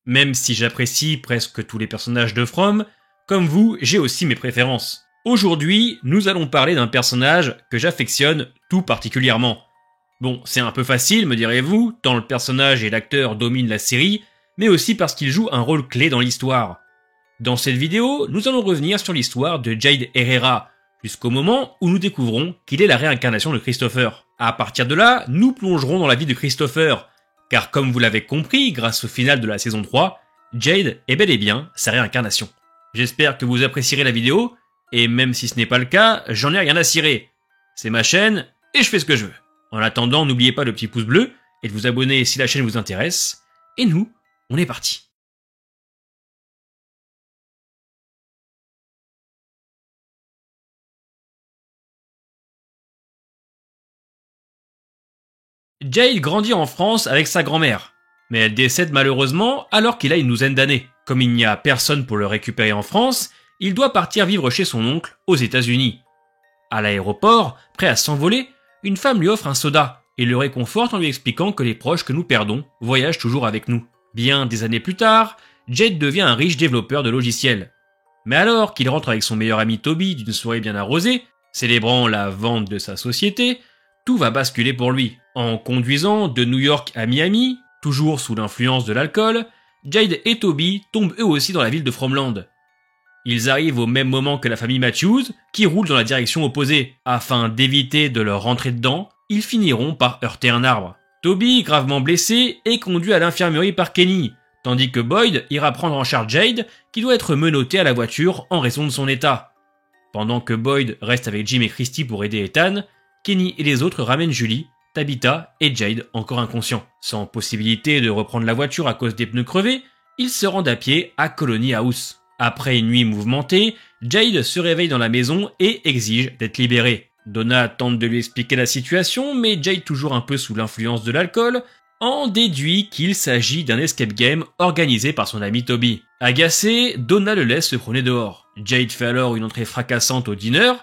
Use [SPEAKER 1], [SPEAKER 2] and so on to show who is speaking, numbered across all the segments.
[SPEAKER 1] Même si j'apprécie presque tous les personnages de From, comme vous, j'ai aussi mes préférences. Aujourd'hui, nous allons parler d'un personnage que j'affectionne tout particulièrement. Bon, c'est un peu facile, me direz-vous, tant le personnage et l'acteur dominent la série, mais aussi parce qu'il joue un rôle clé dans l'histoire. Dans cette vidéo, nous allons revenir sur l'histoire de Jade Herrera, jusqu'au moment où nous découvrons qu'il est la réincarnation de Christopher. À partir de là, nous plongerons dans la vie de Christopher, car comme vous l'avez compris grâce au final de la saison 3, Jade est bel et bien sa réincarnation. J'espère que vous apprécierez la vidéo, et même si ce n'est pas le cas, j'en ai rien à cirer. C'est ma chaîne, et je fais ce que je veux. En attendant, n'oubliez pas le petit pouce bleu, et de vous abonner si la chaîne vous intéresse, et nous, on est parti. Jade grandit en France avec sa grand-mère, mais elle décède malheureusement alors qu'il a une douzaine d'années. Comme il n'y a personne pour le récupérer en France, il doit partir vivre chez son oncle aux États-Unis. À l'aéroport, prêt à s'envoler, une femme lui offre un soda et le réconforte en lui expliquant que les proches que nous perdons voyagent toujours avec nous. Bien des années plus tard, Jade devient un riche développeur de logiciels. Mais alors qu'il rentre avec son meilleur ami Toby d'une soirée bien arrosée, célébrant la vente de sa société, tout va basculer pour lui. En conduisant de New York à Miami, toujours sous l'influence de l'alcool, Jade et Toby tombent eux aussi dans la ville de Fromland. Ils arrivent au même moment que la famille Matthews, qui roule dans la direction opposée. Afin d'éviter de leur rentrer dedans, ils finiront par heurter un arbre. Toby, gravement blessé, est conduit à l'infirmerie par Kenny, tandis que Boyd ira prendre en charge Jade, qui doit être menotté à la voiture en raison de son état. Pendant que Boyd reste avec Jim et Christy pour aider Ethan, Kenny et les autres ramènent Julie, Tabitha et Jade encore inconscients. Sans possibilité de reprendre la voiture à cause des pneus crevés, ils se rendent à pied à Colony House. Après une nuit mouvementée, Jade se réveille dans la maison et exige d'être libérée. Donna tente de lui expliquer la situation, mais Jade, toujours un peu sous l'influence de l'alcool, en déduit qu'il s'agit d'un escape game organisé par son ami Toby. Agacée, Donna le laisse se promener dehors. Jade fait alors une entrée fracassante au dîner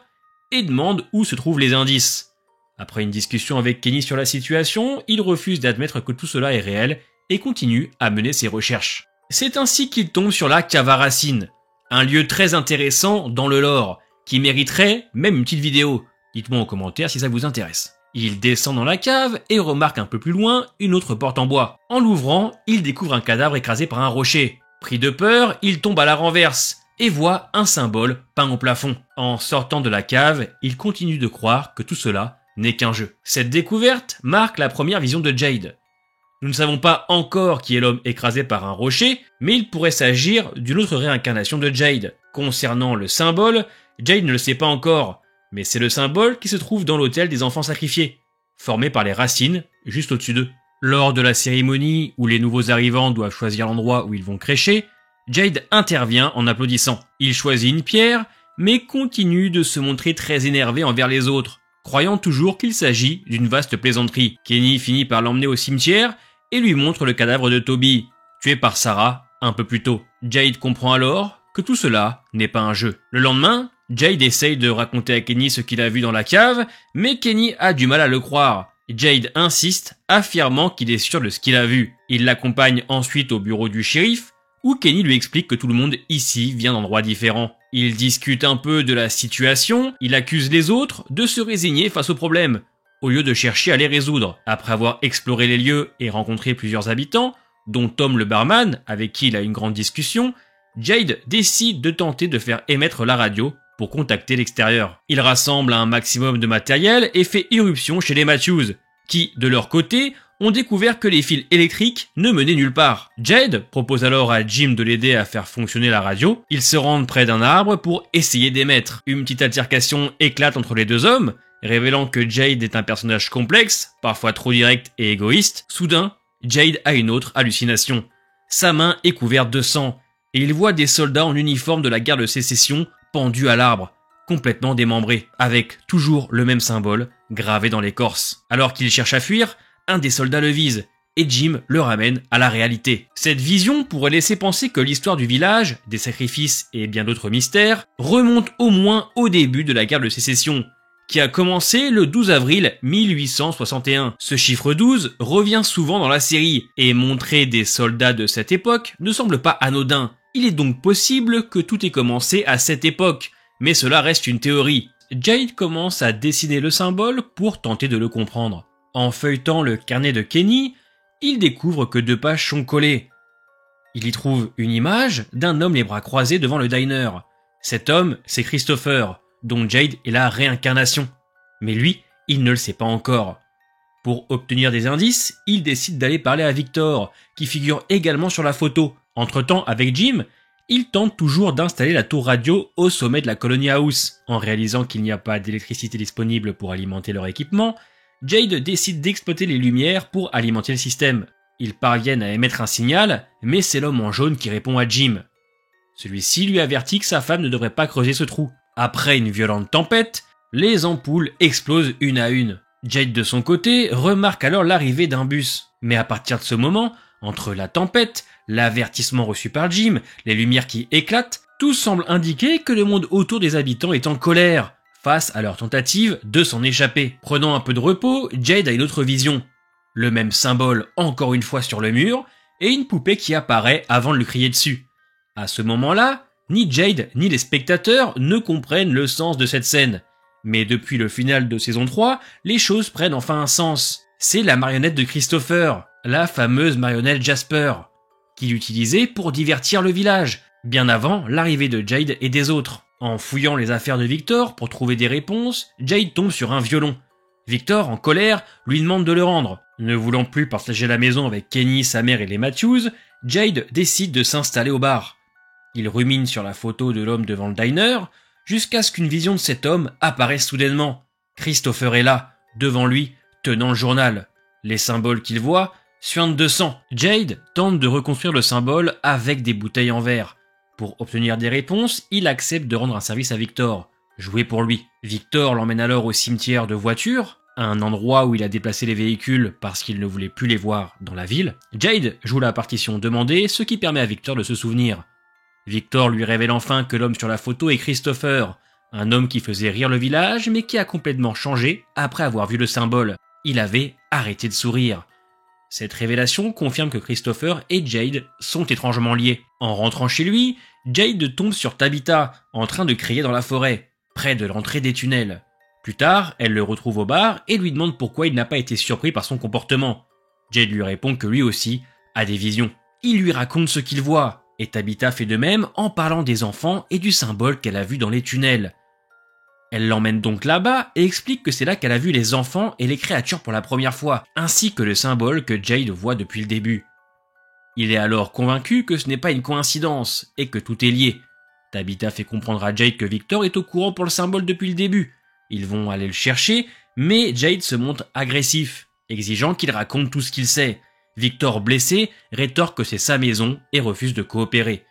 [SPEAKER 1] et demande où se trouvent les indices. Après une discussion avec Kenny sur la situation, il refuse d'admettre que tout cela est réel et continue à mener ses recherches. C'est ainsi qu'il tombe sur la cave à racines, un lieu très intéressant dans le lore, qui mériterait même une petite vidéo. Dites-moi en commentaire si ça vous intéresse. Il descend dans la cave et remarque un peu plus loin une autre porte en bois. En l'ouvrant, il découvre un cadavre écrasé par un rocher. Pris de peur, il tombe à la renverse et voit un symbole peint au plafond. En sortant de la cave, il continue de croire que tout cela n'est qu'un jeu. Cette découverte marque la première vision de Jade. Nous ne savons pas encore qui est l'homme écrasé par un rocher, mais il pourrait s'agir d'une autre réincarnation de Jade. Concernant le symbole, Jade ne le sait pas encore, mais c'est le symbole qui se trouve dans l'autel des enfants sacrifiés, formé par les racines juste au-dessus d'eux. Lors de la cérémonie où les nouveaux arrivants doivent choisir l'endroit où ils vont crécher, Jade intervient en applaudissant. Il choisit une pierre, mais continue de se montrer très énervé envers les autres, croyant toujours qu'il s'agit d'une vaste plaisanterie. Kenny finit par l'emmener au cimetière et lui montre le cadavre de Toby, tué par Sarah un peu plus tôt. Jade comprend alors que tout cela n'est pas un jeu. Le lendemain, Jade essaye de raconter à Kenny ce qu'il a vu dans la cave, mais Kenny a du mal à le croire. Jade insiste, affirmant qu'il est sûr de ce qu'il a vu. Il l'accompagne ensuite au bureau du shérif, où Kenny lui explique que tout le monde ici vient d'endroits différents. Il discute un peu de la situation, il accuse les autres de se résigner face aux problèmes, au lieu de chercher à les résoudre. Après avoir exploré les lieux et rencontré plusieurs habitants, dont Tom le barman, avec qui il a une grande discussion, Jade décide de tenter de faire émettre la radio pour contacter l'extérieur. Il rassemble un maximum de matériel et fait irruption chez les Matthews, qui, de leur côté, ont découvert que les fils électriques ne menaient nulle part. Jade propose alors à Jim de l'aider à faire fonctionner la radio. Ils se rendent près d'un arbre pour essayer d'émettre. Une petite altercation éclate entre les deux hommes, révélant que Jade est un personnage complexe, parfois trop direct et égoïste. Soudain, Jade a une autre hallucination. Sa main est couverte de sang, et il voit des soldats en uniforme de la guerre de sécession pendus à l'arbre, complètement démembrés, avec toujours le même symbole gravé dans l'écorce. Alors qu'il cherche à fuir, un des soldats le vise, et Jim le ramène à la réalité. Cette vision pourrait laisser penser que l'histoire du village, des sacrifices et bien d'autres mystères remonte au moins au début de la guerre de sécession, qui a commencé le 12 avril 1861. Ce chiffre 12 revient souvent dans la série, et montrer des soldats de cette époque ne semble pas anodin. Il est donc possible que tout ait commencé à cette époque, mais cela reste une théorie. Jade commence à dessiner le symbole pour tenter de le comprendre. En feuilletant le carnet de Kenny, il découvre que 2 pages sont collées. Il y trouve une image d'un homme les bras croisés devant le diner. Cet homme, c'est Christopher, dont Jade est la réincarnation. Mais lui, il ne le sait pas encore. Pour obtenir des indices, il décide d'aller parler à Victor, qui figure également sur la photo. Entre-temps, avec Jim, il tente toujours d'installer la tour radio au sommet de la Colony House. En réalisant qu'il n'y a pas d'électricité disponible pour alimenter leur équipement, Jade décide d'exploiter les lumières pour alimenter le système. Ils parviennent à émettre un signal, mais c'est l'homme en jaune qui répond à Jim. Celui-ci lui avertit que sa femme ne devrait pas creuser ce trou. Après une violente tempête, les ampoules explosent une à une. Jade de son côté remarque alors l'arrivée d'un bus. Mais à partir de ce moment, entre la tempête, l'avertissement reçu par Jim, les lumières qui éclatent, tout semble indiquer que le monde autour des habitants est en colère, face à leur tentative de s'en échapper. Prenant un peu de repos, Jade a une autre vision. Le même symbole encore une fois sur le mur, et une poupée qui apparaît avant de lui crier dessus. À ce moment-là, ni Jade ni les spectateurs ne comprennent le sens de cette scène. Mais depuis le final de saison 3, les choses prennent enfin un sens. C'est la marionnette de Christopher, la fameuse marionnette Jasper, qu'il utilisait pour divertir le village, bien avant l'arrivée de Jade et des autres. En fouillant les affaires de Victor pour trouver des réponses, Jade tombe sur un violon. Victor, en colère, lui demande de le rendre. Ne voulant plus partager la maison avec Kenny, sa mère et les Matthews, Jade décide de s'installer au bar. Il rumine sur la photo de l'homme devant le diner, jusqu'à ce qu'une vision de cet homme apparaisse soudainement. Christopher est là, devant lui, tenant le journal. Les symboles qu'il voit suintent de sang. Jade tente de reconstruire le symbole avec des bouteilles en verre. Pour obtenir des réponses, il accepte de rendre un service à Victor, jouer pour lui. Victor l'emmène alors au cimetière de voitures, un endroit où il a déplacé les véhicules parce qu'il ne voulait plus les voir dans la ville. Jade joue la partition demandée, ce qui permet à Victor de se souvenir. Victor lui révèle enfin que l'homme sur la photo est Christopher, un homme qui faisait rire le village mais qui a complètement changé après avoir vu le symbole. Il avait arrêté de sourire. Cette révélation confirme que Christopher et Jade sont étrangement liés. En rentrant chez lui, Jade tombe sur Tabitha, en train de crier dans la forêt, près de l'entrée des tunnels. Plus tard, elle le retrouve au bar et lui demande pourquoi il n'a pas été surpris par son comportement. Jade lui répond que lui aussi a des visions. Il lui raconte ce qu'il voit, et Tabitha fait de même en parlant des enfants et du symbole qu'elle a vu dans les tunnels. Elle l'emmène donc là-bas et explique que c'est là qu'elle a vu les enfants et les créatures pour la première fois, ainsi que le symbole que Jade voit depuis le début. Il est alors convaincu que ce n'est pas une coïncidence et que tout est lié. Tabitha fait comprendre à Jade que Victor est au courant pour le symbole depuis le début. Ils vont aller le chercher, mais Jade se montre agressif, exigeant qu'il raconte tout ce qu'il sait. Victor, blessé, rétorque que c'est sa maison et refuse de coopérer.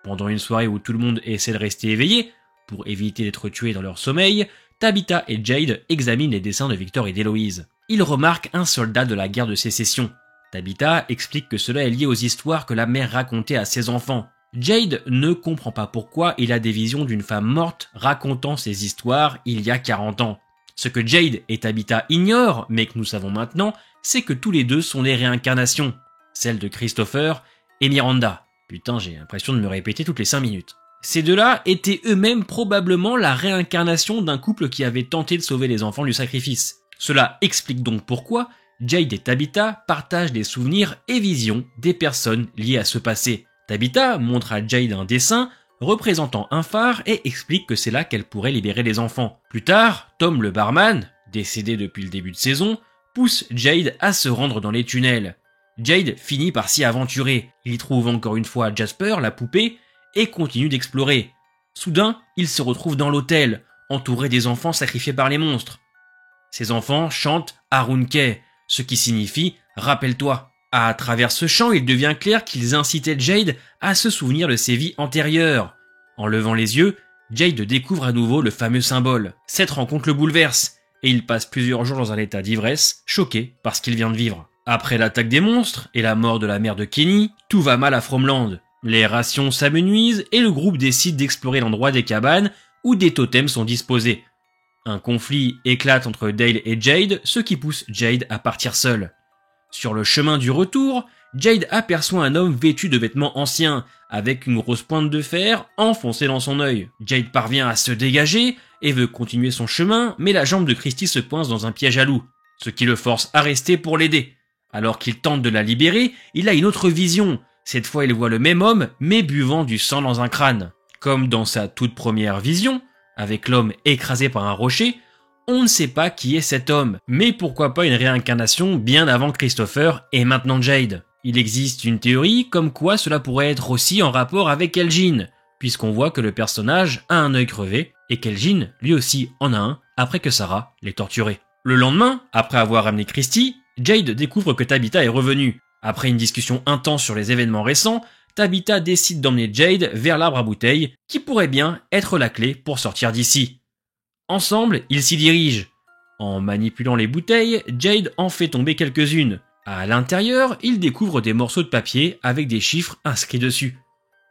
[SPEAKER 1] Pendant une soirée où tout le monde essaie de rester éveillé, pour éviter d'être tués dans leur sommeil, Tabitha et Jade examinent les dessins de Victor et d'Héloïse. Ils remarquent un soldat de la guerre de sécession. Tabitha explique que cela est lié aux histoires que la mère racontait à ses enfants. Jade ne comprend pas pourquoi il a des visions d'une femme morte racontant ces histoires il y a 40 ans. Ce que Jade et Tabitha ignorent, mais que nous savons maintenant, c'est que tous les deux sont des réincarnations. Celle de Christopher et Miranda. Putain, j'ai l'impression de me répéter toutes les 5 minutes. Ces deux-là étaient eux-mêmes probablement la réincarnation d'un couple qui avait tenté de sauver les enfants du sacrifice. Cela explique donc pourquoi Jade et Tabitha partagent des souvenirs et visions des personnes liées à ce passé. Tabitha montre à Jade un dessin représentant un phare et explique que c'est là qu'elle pourrait libérer les enfants. Plus tard, Tom le barman, décédé depuis le début de saison, pousse Jade à se rendre dans les tunnels. Jade finit par s'y aventurer. Il y trouve encore une fois Jasper, la poupée, et continue d'explorer. Soudain, il se retrouve dans l'hôtel, entouré des enfants sacrifiés par les monstres. Ces enfants chantent Arunke, ce qui signifie « rappelle-toi ». À travers ce chant, il devient clair qu'ils incitaient Jade à se souvenir de ses vies antérieures. En levant les yeux, Jade découvre à nouveau le fameux symbole. Cette rencontre le bouleverse, et il passe plusieurs jours dans un état d'ivresse, choqué par ce qu'il vient de vivre. Après l'attaque des monstres et la mort de la mère de Kenny, tout va mal à Fromland. Les rations s'amenuisent et le groupe décide d'explorer l'endroit des cabanes où des totems sont disposés. Un conflit éclate entre Dale et Jade, ce qui pousse Jade à partir seule. Sur le chemin du retour, Jade aperçoit un homme vêtu de vêtements anciens, avec une grosse pointe de fer enfoncée dans son œil. Jade parvient à se dégager et veut continuer son chemin, mais la jambe de Christy se coince dans un piège à loup, ce qui le force à rester pour l'aider. Alors qu'il tente de la libérer, il a une autre vision. Cette fois, il voit le même homme, mais buvant du sang dans un crâne. Comme dans sa toute première vision, avec l'homme écrasé par un rocher, on ne sait pas qui est cet homme, mais pourquoi pas une réincarnation bien avant Christopher et maintenant Jade. Il existe une théorie comme quoi cela pourrait être aussi en rapport avec Elgin, puisqu'on voit que le personnage a un œil crevé et qu'Elgin lui aussi en a un après que Sarah l'ait torturé. Le lendemain, après avoir ramené Christy, Jade découvre que Tabitha est revenue. Après une discussion intense sur les événements récents, Tabitha décide d'emmener Jade vers l'arbre à bouteilles, qui pourrait bien être la clé pour sortir d'ici. Ensemble, ils s'y dirigent. En manipulant les bouteilles, Jade en fait tomber quelques-unes. À l'intérieur, ils découvrent des morceaux de papier avec des chiffres inscrits dessus.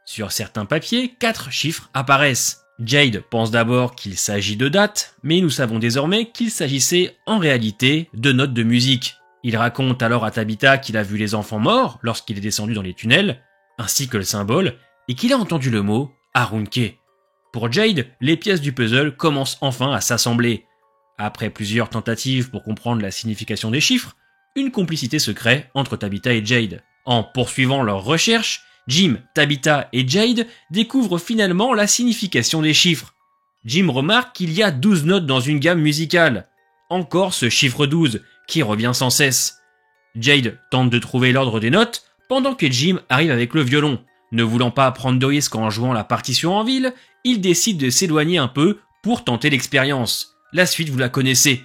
[SPEAKER 1] Sur certains papiers, 4 chiffres apparaissent. Jade pense d'abord qu'il s'agit de dates, mais nous savons désormais qu'il s'agissait en réalité de notes de musique. Il raconte alors à Tabitha qu'il a vu les enfants morts lorsqu'il est descendu dans les tunnels, ainsi que le symbole, et qu'il a entendu le mot Arunke. Pour Jade, les pièces du puzzle commencent enfin à s'assembler. Après plusieurs tentatives pour comprendre la signification des chiffres, une complicité se crée entre Tabitha et Jade. En poursuivant leurs recherches, Jim, Tabitha et Jade découvrent finalement la signification des chiffres. Jim remarque qu'il y a 12 notes dans une gamme musicale. Encore ce chiffre 12, qui revient sans cesse. Jade tente de trouver l'ordre des notes, pendant que Jim arrive avec le violon. Ne voulant pas prendre de risques en jouant la partition en ville, il décide de s'éloigner un peu pour tenter l'expérience. La suite vous la connaissez.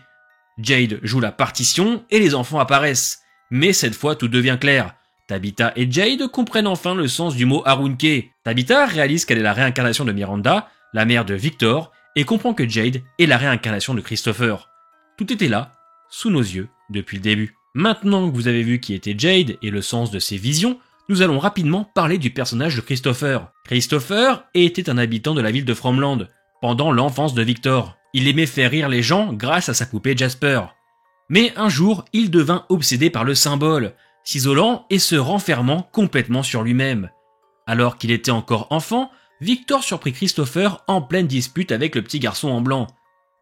[SPEAKER 1] Jade joue la partition et les enfants apparaissent. Mais cette fois tout devient clair. Tabitha et Jade comprennent enfin le sens du mot Arunke. Tabitha réalise qu'elle est la réincarnation de Miranda, la mère de Victor, et comprend que Jade est la réincarnation de Christopher. Tout était là, sous nos yeux, depuis le début. Maintenant que vous avez vu qui était Jade et le sens de ses visions, nous allons rapidement parler du personnage de Christopher. Christopher était un habitant de la ville de Fromland, pendant l'enfance de Victor. Il aimait faire rire les gens grâce à sa poupée Jasper. Mais un jour, il devint obsédé par le symbole, s'isolant et se renfermant complètement sur lui-même. Alors qu'il était encore enfant, Victor surprit Christopher en pleine dispute avec le petit garçon en blanc.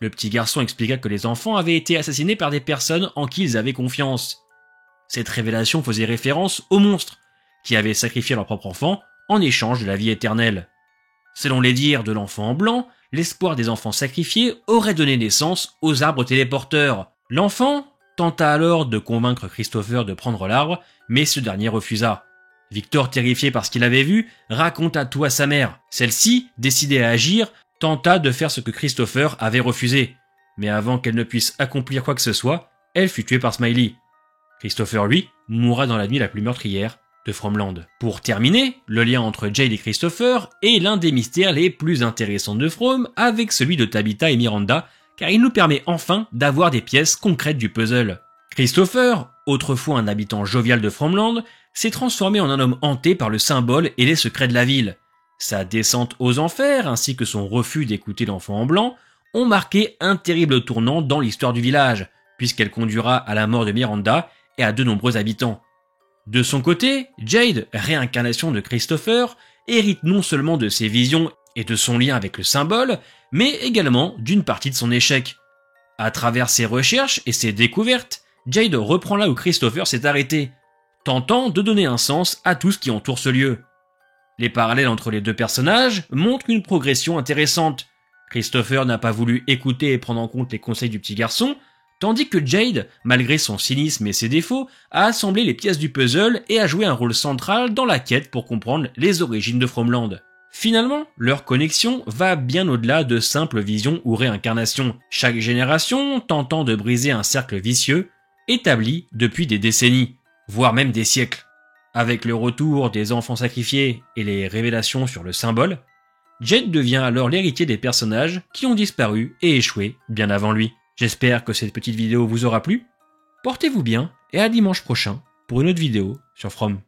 [SPEAKER 1] Le petit garçon expliqua que les enfants avaient été assassinés par des personnes en qui ils avaient confiance. Cette révélation faisait référence aux monstres, qui avaient sacrifié leur propre enfant en échange de la vie éternelle. Selon les dires de l'enfant en blanc, l'espoir des enfants sacrifiés aurait donné naissance aux arbres téléporteurs. L'enfant tenta alors de convaincre Christopher de prendre l'arbre, mais ce dernier refusa. Victor, terrifié par ce qu'il avait vu, raconta tout à sa mère. Celle-ci, décidée à agir, tenta de faire ce que Christopher avait refusé. Mais avant qu'elle ne puisse accomplir quoi que ce soit, elle fut tuée par Smiley. Christopher, lui, mourra dans la nuit la plus meurtrière de Fromland. Pour terminer, le lien entre Jade et Christopher est l'un des mystères les plus intéressants de From avec celui de Tabitha et Miranda, car il nous permet enfin d'avoir des pièces concrètes du puzzle. Christopher, autrefois un habitant jovial de Fromland, s'est transformé en un homme hanté par le symbole et les secrets de la ville. Sa descente aux enfers, ainsi que son refus d'écouter l'enfant en blanc, ont marqué un terrible tournant dans l'histoire du village, puisqu'elle conduira à la mort de Miranda et à de nombreux habitants. De son côté, Jade, réincarnation de Christopher, hérite non seulement de ses visions et de son lien avec le symbole, mais également d'une partie de son échec. À travers ses recherches et ses découvertes, Jade reprend là où Christopher s'est arrêté, tentant de donner un sens à tout ce qui entoure ce lieu. Les parallèles entre les deux personnages montrent une progression intéressante. Christopher n'a pas voulu écouter et prendre en compte les conseils du petit garçon, tandis que Jade, malgré son cynisme et ses défauts, a assemblé les pièces du puzzle et a joué un rôle central dans la quête pour comprendre les origines de Fromland. Finalement, leur connexion va bien au-delà de simples visions ou réincarnations, chaque génération tentant de briser un cercle vicieux, établi depuis des décennies, voire même des siècles. Avec le retour des enfants sacrifiés et les révélations sur le symbole, Jade devient alors l'héritier des personnages qui ont disparu et échoué bien avant lui. J'espère que cette petite vidéo vous aura plu. Portez-vous bien et à dimanche prochain pour une autre vidéo sur From.